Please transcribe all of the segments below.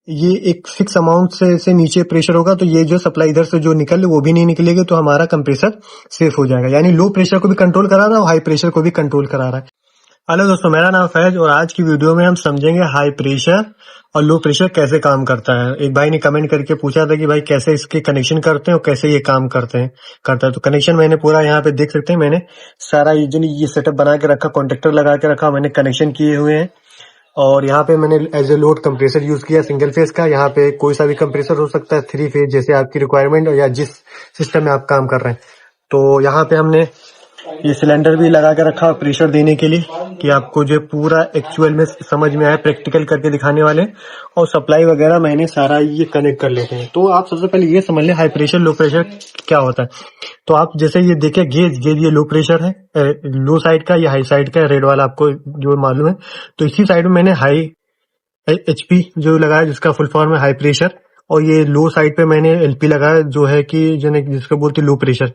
ये एक fix amount से नीचे प्रेशर होगा तो ये जो सप्लाई इधर से जो निकल वो भी नहीं निकलेगी, तो हमारा कंप्रेसर सेफ हो जाएगा। यानी लो प्रेशर को भी कंट्रोल करा रहा है और हाई प्रेशर को भी कंट्रोल करा रहा है। हेलो दोस्तों, मेरा नाम फैज और आज की वीडियो में हम समझेंगे हाई प्रेशर और लो प्रेशर कैसे काम करता है। एक भाई ने कमेंट करके पूछा था कि भाई कैसे इसके कनेक्शन करते हैं और कैसे ये काम करता है। तो कनेक्शन मैंने पूरा यहाँ पे देख सकते हैं, मैंने सारा ये सेटअप बना के रखा, कॉन्टेक्टर लगा के रखा, मैंने कनेक्शन किए हुए हैं। और यहाँ पे मैंने as a load compressor use किया सिंगल फेज का। यहाँ पे कोई सा भी कंप्रेसर हो सकता है, 3 फेज जैसे आपकी रिक्वायरमेंट या जिस सिस्टम में आप काम कर रहे हैं। तो यहाँ पे हमने ये सिलेंडर भी लगा के रखा प्रेशर देने के लिए कि आपको जो पूरा एक्चुअल में समझ में आए, प्रैक्टिकल करके दिखाने वाले। और सप्लाई वगैरह मैंने सारा ये कनेक्ट कर लेते हैं। तो आप सबसे पहले ये समझ लें हाई प्रेशर लो प्रेशर क्या होता है। तो आप जैसे ये देखें गेज ये लो प्रेशर है, लो साइड का, ये हाई साइड का, रेड वाला आपको जो मालूम है। तो इसी साइड में मैंने हाई HP जो लगाया जिसका फुल फॉर्म है हाई प्रेशर, और ये लो साइड पे मैंने LP लगाया जो है कि जिसको बोलते लो प्रेशर।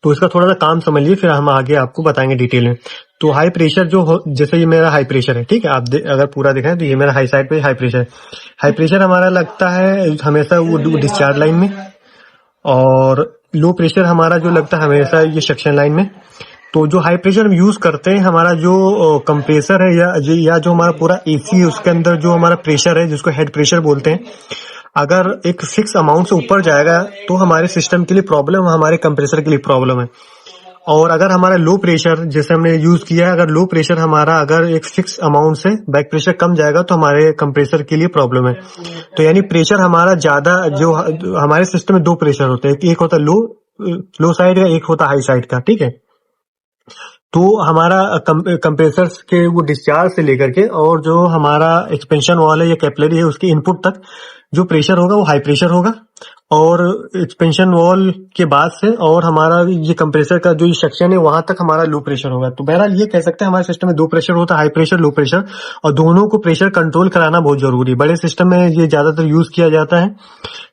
तो इसका थोड़ा सा काम समझ लीजिए, फिर हम आगे आपको बताएंगे डिटेल में। तो हाई प्रेशर जैसे ये मेरा हाई प्रेशर है, ठीक है। आप अगर पूरा देखें तो ये मेरा हाई साइड पे हाई प्रेशर है। हाई प्रेशर हमारा लगता है हमेशा वो डिस्चार्ज लाइन में, और लो प्रेशर हमारा जो लगता है हमेशा ये सक्शन लाइन में। तो जो हाई प्रेशर हम यूज करते हैं, हमारा जो कंप्रेसर है या जो हमारा पूरा AC है, उसके अंदर जो हमारा प्रेशर है जिसको हेड प्रेशर बोलते हैं, अगर एक फिक्स अमाउंट से ऊपर जाएगा तो हमारे सिस्टम के लिए प्रॉब्लम, हमारे कंप्रेसर के लिए प्रॉब्लम है। और अगर हमारा लो प्रेशर जैसे हमने यूज किया है, अगर लो प्रेशर हमारा अगर एक फिक्स अमाउंट से बैक प्रेशर कम जाएगा तो हमारे कंप्रेसर के लिए प्रॉब्लम है। तो यानी प्रेशर हमारा ज्यादा, जो हमारे सिस्टम में 2 प्रेशर होते हैं, एक होता है लो साइड का, एक होता हाई साइड का, ठीक है। तो हमारा कंप्रेसर के वो डिस्चार्ज से लेकर के और जो हमारा एक्सपेंशन वॉल है या कैपिलरी है उसके इनपुट तक जो प्रेशर होगा वो हाई प्रेशर होगा, और एक्सपेंशन वॉल के बाद से और हमारा ये कंप्रेसर का जो सेक्शन है वहां तक हमारा लो प्रेशर होगा। तो बहरहाल ये कह सकते हैं हमारे सिस्टम में 2 प्रेशर होता है, हाई प्रेशर लो प्रेशर, और दोनों को प्रेशर कंट्रोल कराना बहुत जरूरी है। बड़े सिस्टम में ये ज्यादातर यूज किया जाता है,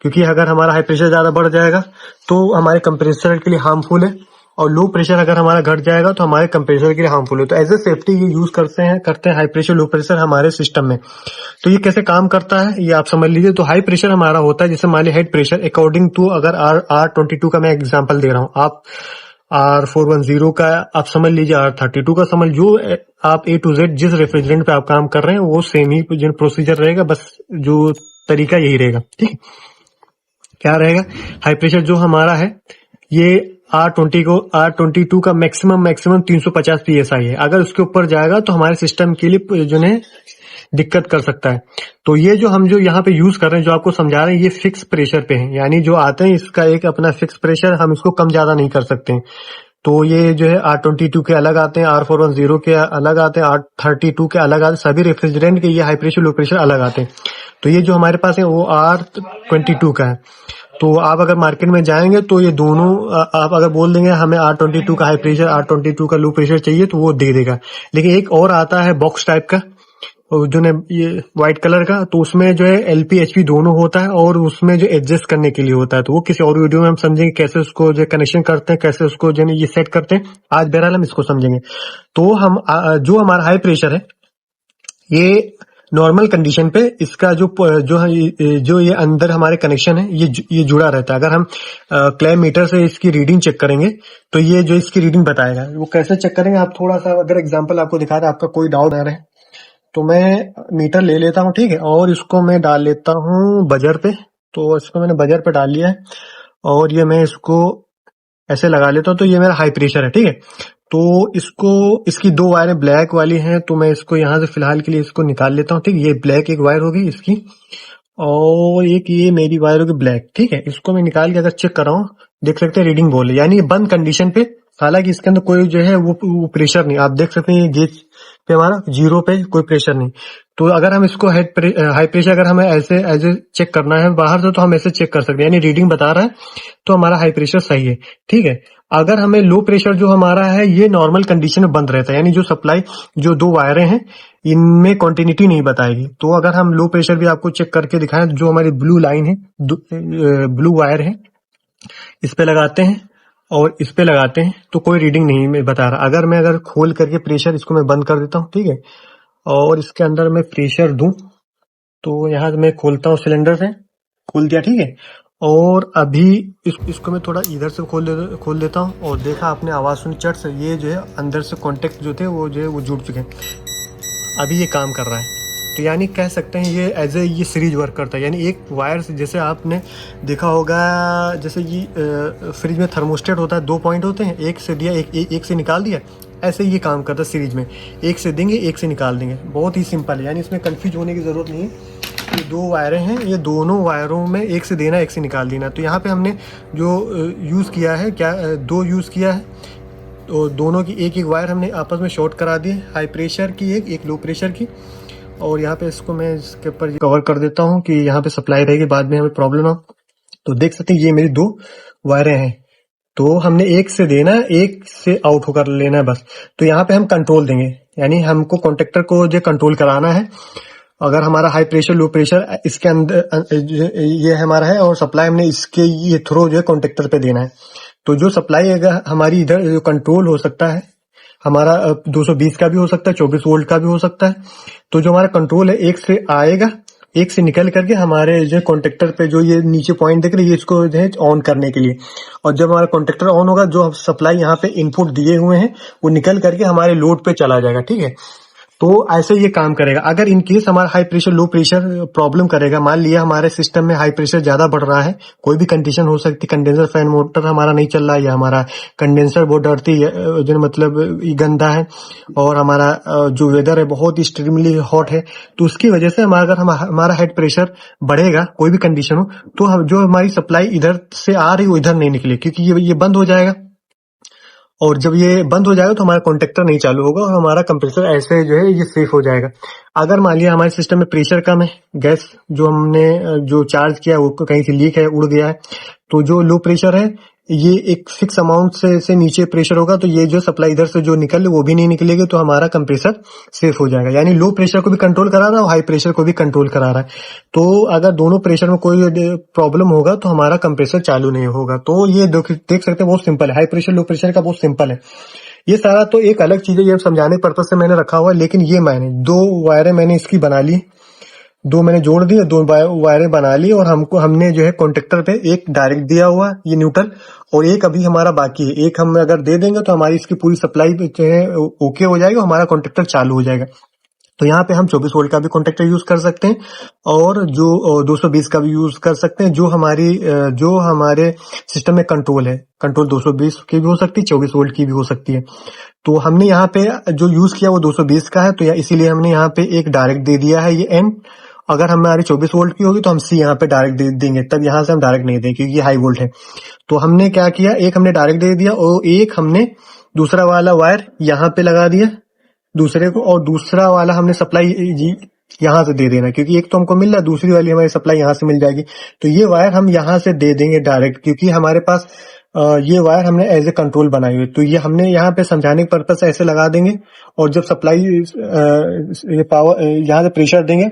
क्योंकि अगर हमारा हाई प्रेशर ज्यादा बढ़ जाएगा तो हमारे कंप्रेसर के लिए हार्मफुल है, और लो प्रेशर अगर हमारा घट जाएगा तो हमारे कंप्रेसर के लिए हार्मफुल है। तो एज ए सेफ्टी ये यूज करते हैं हाई प्रेशर लो प्रेशर हमारे सिस्टम में। तो ये कैसे काम करता है ये आप समझ लीजिए। तो हाई प्रेशर हमारा होता है जैसे मान लीजिए हेड प्रेशर अकॉर्डिंग टू, अगर R22 का मैं एग्जांपल दे रहा हूँ, आप R410 का आप समझ लीजिए, R32 का समझ, जो आप A to Z जिस रेफ्रिजरेंट पे आप काम कर रहे हैं वो सेम ही प्रोसीजर रहेगा, बस जो तरीका यही रहेगा, ठीक। क्या रहेगा, हाई प्रेशर जो हमारा है ये R22 का मैक्सिमम 350 PSI है। अगर उसके ऊपर जाएगा तो हमारे सिस्टम के लिए जो है दिक्कत कर सकता है। तो ये जो हम जो यहाँ पे यूज कर रहे हैं, जो आपको समझा रहे हैं, ये फिक्स प्रेशर पे है, यानी जो आते हैं इसका एक अपना फिक्स प्रेशर, हम इसको कम ज्यादा नहीं कर सकते हैं। तो ये जो है R22 के अलग आते हैं, R410 के अलग आते हैं, R32 के अलग आते हैं, सभी रेफ्रिजरेंट के ये हाई प्रेशर लो प्रेशर अलग आते हैं। तो ये जो हमारे पास है वो R22 का है। तो आप अगर मार्केट में जाएंगे तो ये दोनों आप अगर बोल देंगे हमें R22 का हाई प्रेशर, R22 का लो प्रेशर चाहिए, तो वो दे देगा। लेकिन एक और आता है बॉक्स टाइप का, जो ने ये व्हाइट कलर का, तो उसमें जो है LP HP दोनों होता है, और उसमें जो एडजस्ट करने के लिए होता है। तो वो किसी और वीडियो में हम समझेंगे कैसे उसको जो कनेक्शन करते हैं, कैसे उसको जो ये सेट करते हैं। आज बहरहाल हम इसको समझेंगे। तो हम जो हमारा हाई प्रेशर है, ये नॉर्मल कंडीशन पे इसका जो ये अंदर हमारे कनेक्शन है ये जुड़ा रहता है। अगर हम क्लैम मीटर से इसकी रीडिंग चेक करेंगे तो ये जो इसकी रीडिंग बताएगा, वो कैसे चेक करेंगे आप थोड़ा सा अगर एग्जांपल आपको दिखा रहे, आपका कोई डाउट आ रहा है तो मैं मीटर ले लेता हूँ, ठीक है, और इसको मैं डाल लेता हूँ बजर पे। तो इसको मैंने बजर पे डाल लिया है और ये मैं इसको ऐसे लगा लेता हूँ। तो ये मेरा हाई प्रेशर है, ठीक है। तो इसकी 2 वायरें ब्लैक वाली हैं, तो मैं इसको यहाँ से फिलहाल के लिए इसको निकाल लेता हूँ, ठीक। ये ब्लैक एक वायर होगी इसकी, और एक ये मेरी वायर होगी ब्लैक, ठीक है। इसको मैं निकाल के अगर चेक कर रहा हूँ, देख सकते हैं रीडिंग बोल, यानी बंद कंडीशन पे, हालांकि इसके अंदर कोई जो है वो प्रेशर नहीं, आप देख सकते हैं गेज पे हमारा 0 पे कोई प्रेशर नहीं। तो अगर हम इसको हाई प्रेशर अगर हमें ऐसे चेक करना है बाहर से, तो हम ऐसे चेक कर सकते हैं, यानी रीडिंग बता रहा है तो हमारा हाई प्रेशर सही है, ठीक है। अगर हमें लो प्रेशर जो हमारा है ये नॉर्मल कंडीशन में बंद रहता है, यानी जो सप्लाई जो 2 वायरें हैं इनमें कंटिन्यूटी नहीं बताएगी। तो अगर हम लो प्रेशर भी आपको चेक करके दिखाएं, जो हमारी ब्लू लाइन है, ब्लू वायर है, इस पे लगाते हैं और इस पे लगाते हैं तो कोई रीडिंग नहीं मैं बता रहा। अगर खोल करके प्रेशर इसको मैं बंद कर देता हूँ, ठीक है, और इसके अंदर मैं प्रेशर दूं तो यहाँ मैं खोलता हूँ, सिलेंडर से खोल दिया, ठीक है। और अभी इसको मैं थोड़ा इधर से खोल देता हूँ। और देखा आपने आवाज़ सुनी चट से, ये जो है अंदर से कॉन्टेक्ट जो थे वो जो है वो जुड़ चुके हैं। अभी ये काम कर रहा है। तो यानी कह सकते हैं ये एज ए ये सीरीज वर्क करता है। यानी एक वायर से, जैसे आपने देखा होगा, जैसे ये फ्रिज में थर्मोस्टेट होता है, 2 पॉइंट होते हैं, एक से दिया, एक से निकाल दिया। ऐसे ही ये काम करता है सीरीज में, एक से देंगे, एक से निकाल देंगे। बहुत ही सिंपल है, यानी इसमें कन्फ्यूज होने की ज़रूरत नहीं है। ये 2 वायरें हैं, ये दोनों वायरों में एक से देना, एक से निकाल देना। तो यहाँ पे हमने जो यूज़ किया है, क्या 2 यूज़ किया है। तो दोनों की एक वायर हमने आपस में शॉर्ट करा दी, हाई प्रेशर की एक लो प्रेशर की। और यहाँ पे इसको मैं इसके ऊपर कवर कर देता हूँ कि यहाँ पे सप्लाई रहेगी, बाद में हमें प्रॉब्लम ना। तो देख सकते हैं ये मेरी 2 वायरें हैं। तो हमने एक से देना है, एक से आउट होकर लेना है बस। तो यहाँ पे हम कंट्रोल देंगे, यानी हमको कॉन्टेक्टर को जो कंट्रोल कराना है। अगर हमारा हाई प्रेशर लो प्रेशर इसके अंदर ये हमारा है, और सप्लाई हमने इसके ये थ्रो जो है कॉन्टेक्टर पे देना है। तो जो सप्लाई अगर हमारी इधर जो कंट्रोल हो सकता है हमारा 220 का भी हो सकता है, 24 वोल्ट का भी हो सकता है। तो जो हमारा कंट्रोल है एक से आएगा, एक से निकल करके हमारे जो कॉन्टेक्टर पे जो ये नीचे पॉइंट दिख रही है, इसको जो है ऑन करने के लिए। और जब हमारा कॉन्टेक्टर ऑन होगा, जो सप्लाई यहाँ पे इनपुट दिए हुए हैं वो निकल करके हमारे लोड पे चला जाएगा, ठीक है। तो ऐसे ये काम करेगा। अगर इन केस हमारा high pressure low pressure problem करेगा, मान लिया हमारे सिस्टम में हाई प्रेशर ज्यादा बढ़ रहा है, कोई भी कंडीशन हो सकती, कंडेंसर फैन मोटर हमारा नहीं चल रहा है, या हमारा कंडेंसर बहुत डर्टी जो मतलब गंदा है, और हमारा जो वेदर है बहुत एक्सट्रीमली हॉट है, तो उसकी वजह से अगर हमारा हेड प्रेशर बढ़ेगा, कोई भी कंडीशन हो, तो जो हमारी सप्लाई इधर से आ रही है वो इधर नहीं निकले, क्योंकि ये बंद हो जाएगा। और जब ये बंद हो जाएगा तो हमारा कॉन्टेक्टर नहीं चालू होगा, और हमारा कंप्रेसर ऐसे जो है ये सेफ हो जाएगा। अगर मान लिया हमारे सिस्टम में प्रेशर कम है, गैस जो हमने जो चार्ज किया है वो कहीं से लीक है, उड़ गया है, तो जो लो प्रेशर है ये एक फिक्स अमाउंट से नीचे प्रेशर होगा, तो ये जो सप्लाई इधर से जो निकल वो भी नहीं निकलेगी, तो हमारा कंप्रेसर सेफ हो जाएगा। यानी लो प्रेशर को भी कंट्रोल करा रहा है और हाई प्रेशर को भी कंट्रोल करा रहा है। तो अगर दोनों प्रेशर में कोई प्रॉब्लम होगा तो हमारा कंप्रेसर चालू नहीं होगा। तो ये देख सकते हैं, बहुत सिंपल है। हाई प्रेशर लो प्रेशर का बहुत सिंपल है। ये सारा तो एक अलग चीज है, ये समझाने पर्पज से मैंने रखा हुआ है। लेकिन ये मैंने 2 वायरें मैंने इसकी बना ली, 2 मैंने जोड़ दिए, 2 वायरें बना ली, और हमने जो है कॉन्टेक्टर पे एक डायरेक्ट दिया हुआ ये न्यूट्रल, और एक अभी हमारा बाकी है। एक हम अगर दे देंगे तो हमारी इसकी पूरी सप्लाई जो है ओके हो जाएगी, हमारा कॉन्टेक्टर चालू हो जाएगा। तो यहाँ पे हम 24 वोल्ट का भी कॉन्टेक्टर यूज कर सकते हैं, और जो 220 का भी यूज कर सकते हैं। जो हमारे सिस्टम में कंट्रोल है, कंट्रोल 220 की भी हो सकती है, 24 वोल्ट की भी हो सकती है। तो हमने यहाँ पे जो यूज किया वो 220 का है, तो इसीलिए हमने यहाँ पे एक डायरेक्ट दे दिया है ये एन। अगर हमारी 24 वोल्ट की होगी तो हम सी यहाँ पे डायरेक्ट दे देंगे, तब यहाँ से हम डायरेक्ट नहीं देंगे क्योंकि ये हाई वोल्ट है। तो हमने क्या किया, एक हमने डायरेक्ट दे दिया, और एक हमने दूसरा वाला वायर यहाँ पे लगा दिया दूसरे को, और दूसरा वाला हमने सप्लाई यहाँ से दे देना, क्योंकि एक तो हमको मिल रहा है, दूसरी वाली हमारी सप्लाई यहाँ से मिल जाएगी। तो ये वायर हम यहाँ से दे देंगे डायरेक्ट, क्योंकि हमारे पास ये वायर हमने एज ए कंट्रोल बनाई हुई। तो ये हमने यहाँ पे समझाने के पर्पज से ऐसे लगा देंगे, और जब सप्लाई ये पावर यहाँ से प्रेशर देंगे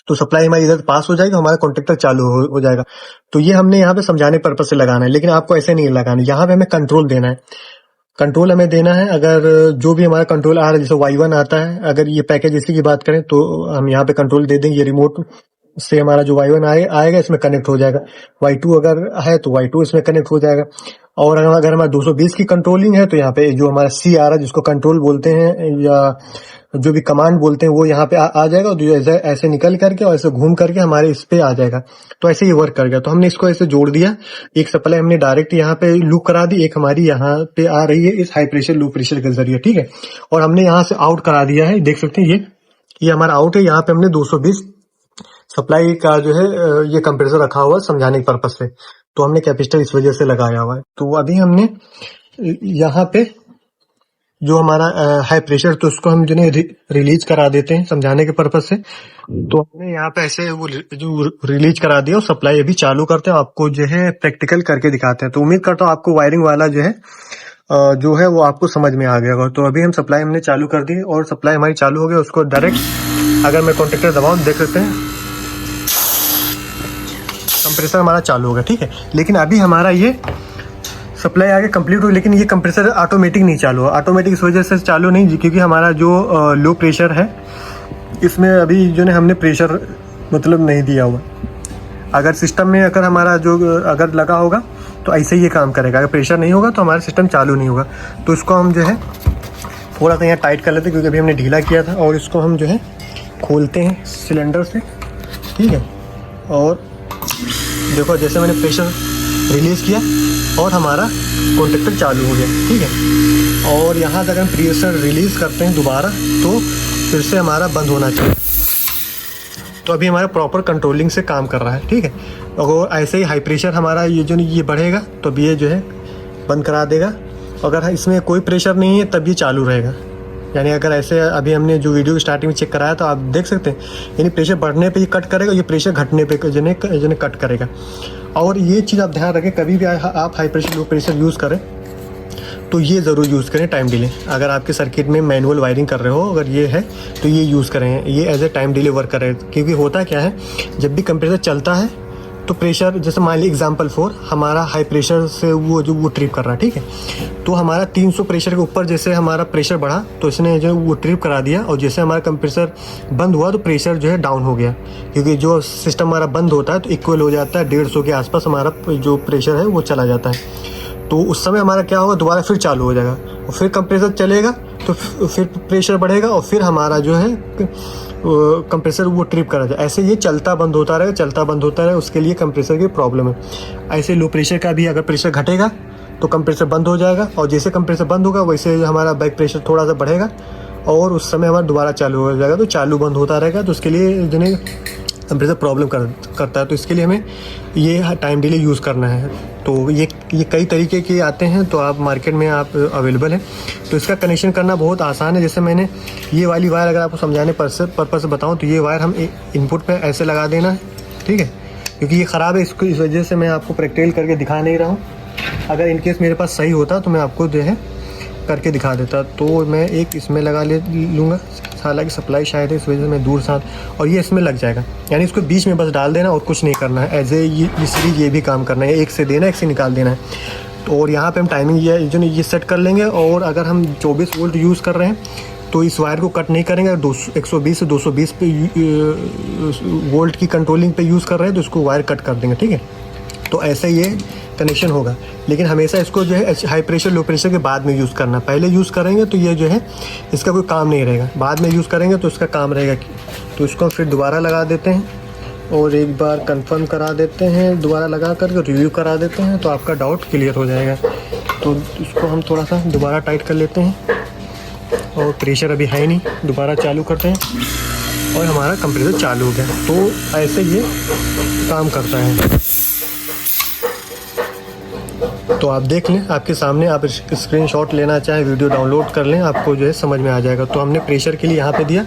तो सप्लाई हमारी इधर पास हो जाएगी, हमारा कॉन्टेक्टर चालू हो जाएगा। तो ये हमने यहाँ पे समझाने पर्पज से लगाना है, लेकिन आपको ऐसे नहीं लगाना है। यहाँ पे हमें कंट्रोल देना है, कंट्रोल हमें देना है। अगर जो भी हमारा कंट्रोल आ रहा है, जैसे Y1 आता है, अगर ये पैकेज इसी की बात करें तो हम यहाँ पे कंट्रोल दे देंगे। ये रिमोट से हमारा जो Y1 आएगा इसमें कनेक्ट हो जाएगा। Y2 अगर है तो Y2 इसमें कनेक्ट हो जाएगा। और अगर हमारा 220 की कंट्रोलिंग है तो यहाँ पे जो हमारा C आ रहा है, जिसको कंट्रोल बोलते हैं या जो भी कमांड बोलते हैं, वो यहाँ पे आ जाएगा, और ऐसे निकल करके और ऐसे घूम करके हमारे इस पे आ जाएगा। तो ऐसे ही वर्क कर गया। तो हमने इसको ऐसे जोड़ दिया, एक सप्लाई हमने डायरेक्ट यहाँ पे लूप करा दी, एक हमारी यहाँ पे आ रही है इस हाई प्रेशर लो प्रेशर के जरिए, ठीक है। और हमने यहाँ से आउट करा दिया है, देख सकते हैं ये हमारा आउट है। यहाँ पे हमने 220 सप्लाई का जो है ये कंप्रेसर रखा हुआ है समझाने के पर्पज से। तो हमने कैपेसिटर इस वजह से लगाया हुआ है। तो अभी हमने यहाँ पे जो हमारा हाई प्रेशर, तो उसको हम जो है रिलीज करा देते हैं समझाने के पर्पज से। तो हमने यहाँ पे ऐसे वो जो रिलीज करा दिया, और सप्लाई अभी चालू करते हैं, आपको जो है प्रैक्टिकल करके दिखाते हैं। तो उम्मीद करता हूँ आपको वायरिंग वाला जो है वो आपको समझ में आ गया होगा। तो अभी हम सप्लाई हमने चालू कर दी, और सप्लाई हमारी चालू हो गई। उसको डायरेक्ट अगर मैं कॉन्टेक्टर दबाऊं, देख सकते हैं कंप्रेसर हमारा चालू होगा, ठीक है। लेकिन अभी हमारा ये सप्लाई आगे कंप्लीट हुई, लेकिन ये कंप्रेसर ऑटोमेटिक नहीं चालू हुआ। ऑटोमेटिक इस वजह से चालू नहीं, क्योंकि हमारा जो लो प्रेशर है इसमें अभी जो है हमने प्रेशर मतलब नहीं दिया हुआ। अगर सिस्टम में अगर हमारा जो अगर लगा होगा तो ऐसे ही ये काम करेगा, अगर प्रेशर नहीं होगा तो हमारा सिस्टम चालू नहीं होगा। तो इसको हम जो है थोड़ा सा यहाँ टाइट कर लेते हैं क्योंकि अभी हमने ढीला किया था, और इसको हम जो है खोलते हैं सिलेंडर से, ठीक है। और देखो जैसे मैंने प्रेशर रिलीज़ किया और हमारा कॉन्टैक्टर चालू हो गया, ठीक है। और यहाँ तक हम प्रेशर रिलीज़ करते हैं दोबारा तो फिर से हमारा बंद होना चाहिए। तो अभी हमारा प्रॉपर कंट्रोलिंग से काम कर रहा है, ठीक है। अगर ऐसे ही हाई प्रेशर हमारा ये बढ़ेगा तो अभी ये जो है बंद करा देगा। अगर इसमें कोई प्रेशर नहीं है तब ये चालू रहेगा। यानी अगर ऐसे अभी हमने जो वीडियो स्टार्टिंग में चेक कराया तो आप देख सकते हैं, यानी प्रेशर बढ़ने पे ये कट करेगा, ये प्रेशर घटने पे जिन्हें कट करेगा। और ये चीज़ आप ध्यान रखें, कभी भी आप high pressure low pressure use करें तो ये ज़रूर यूज़ करें टाइम डिले। अगर आपके सर्किट में मैनुअल वायरिंग कर रहे हो अगर ये है तो ये यूज़ करें, ये as a time delay work करे। क्योंकि होता क्या है, जब भी कंप्रेसर चलता है तो प्रेशर, जैसे मान लीजिए एग्जांपल 4 हमारा हाई प्रेशर से वो ट्रिप कर रहा है, ठीक है। तो हमारा 300 प्रेशर के ऊपर जैसे हमारा प्रेशर बढ़ा तो इसने जो वो ट्रिप करा दिया, और जैसे हमारा कंप्रेसर बंद हुआ तो प्रेशर जो है डाउन हो गया। क्योंकि जो सिस्टम हमारा बंद होता है तो इक्वल हो जाता है 150 के आसपास हमारा जो प्रेशर है वो चला जाता है। तो उस समय हमारा क्या होगा, दोबारा फिर चालू हो जाएगा और फिर कंप्रेसर चलेगा तो फिर प्रेशर बढ़ेगा और फिर हमारा जो है कंप्रेसर वो ट्रिप करा जाए। ऐसे ये चलता बंद होता रहेगा, चलता बंद होता रहेगा, उसके लिए कंप्रेसर की प्रॉब्लम है। ऐसे लो प्रेशर का भी अगर प्रेशर घटेगा तो कंप्रेसर बंद हो जाएगा, और जैसे कंप्रेसर बंद होगा वैसे हमारा बैक प्रेशर थोड़ा सा बढ़ेगा और उस समय हमारा दोबारा चालू हो जाएगा। तो चालू बंद होता रहेगा, तो उसके लिए जिन्हें कंप्रेसर प्रॉब्लम करता है तो इसके लिए हमें ये टाइम डिले यूज़ करना है। तो ये कई तरीके के आते हैं, तो आप मार्केट में आप अवेलेबल है। तो इसका कनेक्शन करना बहुत आसान है। जैसे मैंने ये वाली वायर अगर आपको समझाने पर्पस से बताऊं तो ये वायर हम इनपुट पे ऐसे लगा देना है, ठीक है। क्योंकि ये ख़राब है, इसको इस वजह से मैं आपको प्रैक्टिकल करके दिखा नहीं रहा हूँ। अगर इनकेस मेरे पास सही होता तो मैं आपको जो है करके दिखा देता। तो मैं एक इसमें लगा लूँगा, हालांकि सप्लाई शायद है इस वजह से मैं दूर साथ, और ये इसमें लग जाएगा। यानी इसको बीच में बस डाल देना और कुछ नहीं करना है। एज ए ये सीरीज ये भी काम करना है, एक से देना एक से निकाल देना है। तो और यहाँ पे हम टाइमिंग ये सेट कर लेंगे। और अगर हम 24 वोल्ट यूज़ कर रहे हैं तो इस वायर को कट नहीं करेंगे। 120 से 220 पे वोल्ट की कंट्रोलिंग पे यूज़ कर रहे हैं तो इसको वायर कट कर देंगे, ठीक है। तो ऐसे ये कनेक्शन होगा। लेकिन हमेशा इसको जो है हाई प्रेशर लो प्रेशर के बाद में यूज़ करना। पहले यूज़ करेंगे तो ये जो है इसका कोई काम नहीं रहेगा, बाद में यूज़ करेंगे तो इसका काम रहेगा। तो इसको फिर दोबारा लगा देते हैं और एक बार कंफर्म करा देते हैं, दोबारा लगा कर रिव्यू करा देते हैं तो आपका डाउट क्लियर हो जाएगा। तो इसको हम थोड़ा सा दोबारा टाइट कर लेते हैं और प्रेशर अभी है नहीं, दोबारा चालू करते हैं और हमारा कंप्रेसर चालू हो गया। तो ऐसे ये काम करता है। तो आप देख लें आपके सामने, आप स्क्रीनशॉट लेना चाहें वीडियो डाउनलोड कर लें, आपको जो है समझ में आ जाएगा। तो हमने प्रेशर के लिए यहाँ पे दिया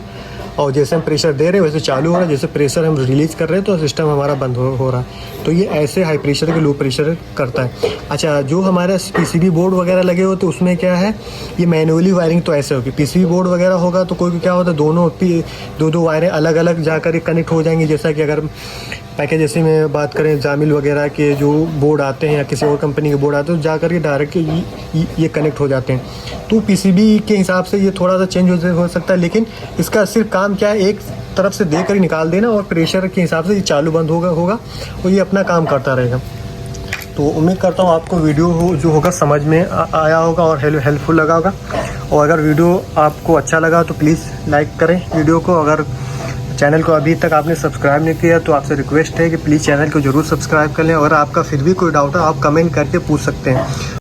और जैसे हम प्रेशर दे रहे हैं वैसे चालू हो रहा है, जैसे प्रेशर हम रिलीज़ कर रहे हैं तो सिस्टम हमारा बंद हो रहा है। तो ये ऐसे हाई प्रेशर के लो प्रेशर करता है। अच्छा, जो हमारे पीसीबी बोर्ड वगैरह लगे होते उसमें क्या है, ये मैनुअली वायरिंग तो ऐसे होगी। पीसीबी बोर्ड वगैरह होगा तो कोई क्या होता है, दो वायरें अलग अलग जाकर कनेक्ट हो जाएंगी। जैसा कि अगर पैकेज जैसे में बात करें जामिल वगैरह के जो बोर्ड आते हैं या किसी और कंपनी के बोर्ड आते हैं तो जाकर के डायरेक्ट ये कनेक्ट हो जाते हैं। तो पीसीबी के हिसाब से ये थोड़ा सा चेंज हो सकता है, लेकिन इसका सिर्फ काम क्या है, एक तरफ से देकर ही निकाल देना और प्रेशर के हिसाब से ये चालू बंद होगा और ये अपना काम करता रहेगा। तो उम्मीद करता हूँ आपको वीडियो जो होगा समझ में आया होगा और हेल्पफुल लगा होगा। और अगर वीडियो आपको अच्छा लगा तो प्लीज़ लाइक करें वीडियो को। अगर चैनल को अभी तक आपने सब्सक्राइब नहीं किया तो आपसे रिक्वेस्ट है कि प्लीज़ चैनल को ज़रूर सब्सक्राइब कर लें। और आपका फिर भी कोई डाउट है आप कमेंट करके पूछ सकते हैं।